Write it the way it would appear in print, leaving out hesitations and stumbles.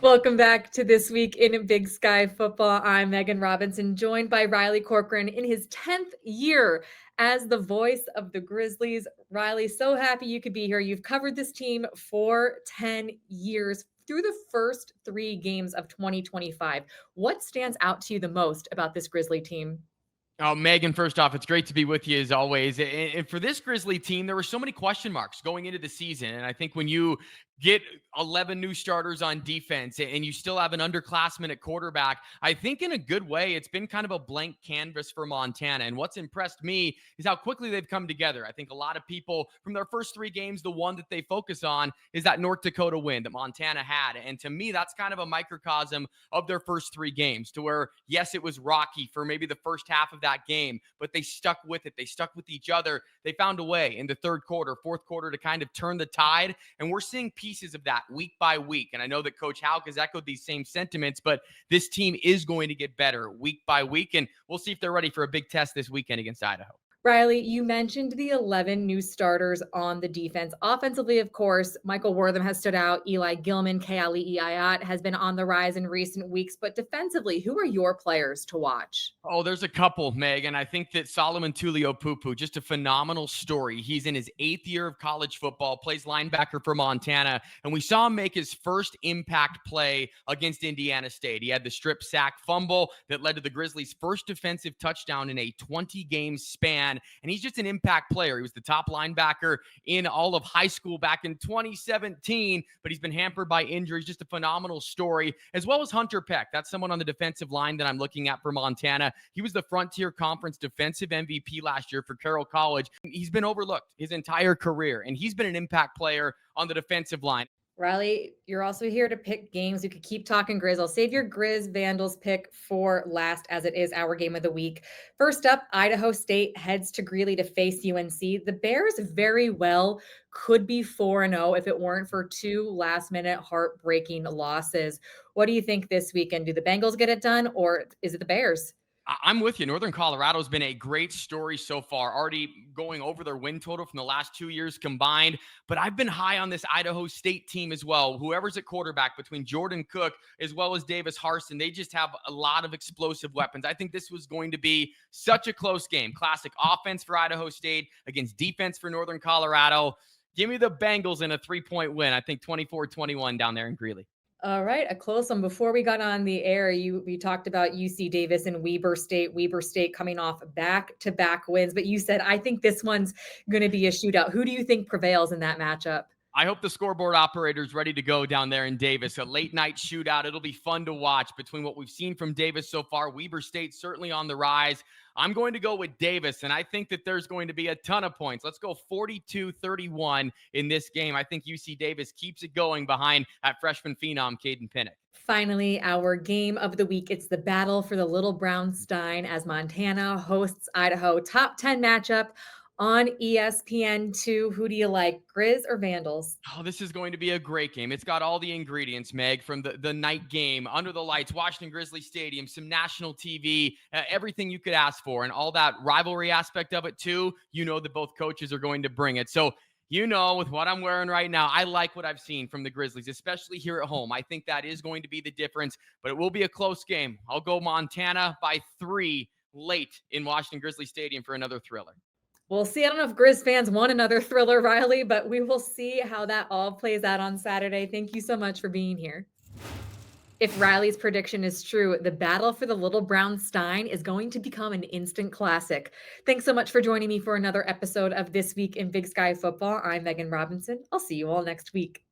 Welcome back to This Week in Big Sky Football. I'm Megan Robinson, joined by Riley Corcoran in his 10th year as the voice of the Grizzlies. Riley, so happy you could be here. You've covered this team for 10 years through the first 3 games of 2025. What stands out to you the most about this Grizzly team? Oh, Megan, first off, it's great to be with you as always. And for this Grizzly team, there were so many question marks going into the season. And I think when you get 11 new starters on defense and you still have an underclassman at quarterback, I think in a good way, it's been kind of a blank canvas for Montana. And what's impressed me is how quickly they've come together. I think a lot of people from their first 3 games, the one that they focus on is that North Dakota win that Montana had. And to me, that's kind of a microcosm of their first 3 games to where, yes, it was rocky for maybe the first half of that game, but they stuck with it. They stuck with each other. They found a way in the third quarter, fourth quarter to kind of turn the tide. And we're seeing pieces of that week by week. And I know that Coach Houck has echoed these same sentiments, but this team is going to get better week by week. And we'll see if they're ready for a big test this weekend against Idaho. Riley, you mentioned the 11 new starters on the defense. Offensively, of course, Michael Wortham has stood out. Eli Gilman, Keali Iayat has been on the rise in recent weeks. But defensively, who are your players to watch? Oh, there's a couple, Meg, and I think that Solomon Tuliaupupu, just a phenomenal story. He's in his 8th year of college football, plays linebacker for Montana, and we saw him make his first impact play against Indiana State. He had the strip sack fumble that led to the Grizzlies' first defensive touchdown in a 20-game span, and he's just an impact player. He was the top linebacker in all of high school back in 2017, but he's been hampered by injuries. Just a phenomenal story, as well as Hunter Peck. That's someone on the defensive line that I'm looking at for Montana. He was the Frontier Conference defensive MVP last year for Carroll College. He's been overlooked his entire career, and he's been an impact player on the defensive line. Riley, you're also here to pick games. You could keep talking Griz. I'll save your Griz Vandals pick for last, as it is our game of the week. First up, Idaho State heads to Greeley to face UNC. The Bears very well could be 4-0 if it weren't for 2 last-minute heartbreaking losses. What do you think this weekend? Do the Bengals get it done, or is it the Bears? I'm with you. Northern Colorado's been a great story so far, already going over their win total from the last 2 years combined. But I've been high on this Idaho State team as well. Whoever's at quarterback between Jordan Cook as well as Davis Harson, they just have a lot of explosive weapons. I think this was going to be such a close game. Classic offense for Idaho State against defense for Northern Colorado. Give me the Bengals in a 3-point win. I think 24-21 down there in Greeley. All right, a close one. Before we got on the air, we talked about UC Davis and Weber State. Weber State coming off back-to-back wins, but you said, I think this one's going to be a shootout. Who do you think prevails in that matchup? I hope the scoreboard operator's ready to go down there in Davis. A late night shootout. It'll be fun to watch between what we've seen from Davis so far. Weber State certainly on the rise. I'm going to go with Davis, and I think that there's going to be a ton of points. Let's go 42-31 in this game. I think UC Davis keeps it going behind that freshman phenom, Caden Pinnock. Finally, our game of the week. It's the battle for the Little Brown Stein as Montana hosts Idaho. Top 10 matchup on ESPN2. Who do you like, Griz or Vandals? Oh, this is going to be a great game. It's got all the ingredients, Meg, from the night game, under the lights, Washington Grizzly Stadium, some national TV, everything you could ask for, and all that rivalry aspect of it too. You know that both coaches are going to bring it. So, you know, with what I'm wearing right now, I like what I've seen from the Grizzlies, especially here at home. I think that is going to be the difference, but it will be a close game. I'll go Montana by 3 late in Washington Grizzly Stadium for another thriller. We'll see. I don't know if Griz fans want another thriller, Riley, but we will see how that all plays out on Saturday. Thank you so much for being here. If Riley's prediction is true, the battle for the Little Brown Stein is going to become an instant classic. Thanks so much for joining me for another episode of This Week in Big Sky Football. I'm Megan Robinson. I'll see you all next week.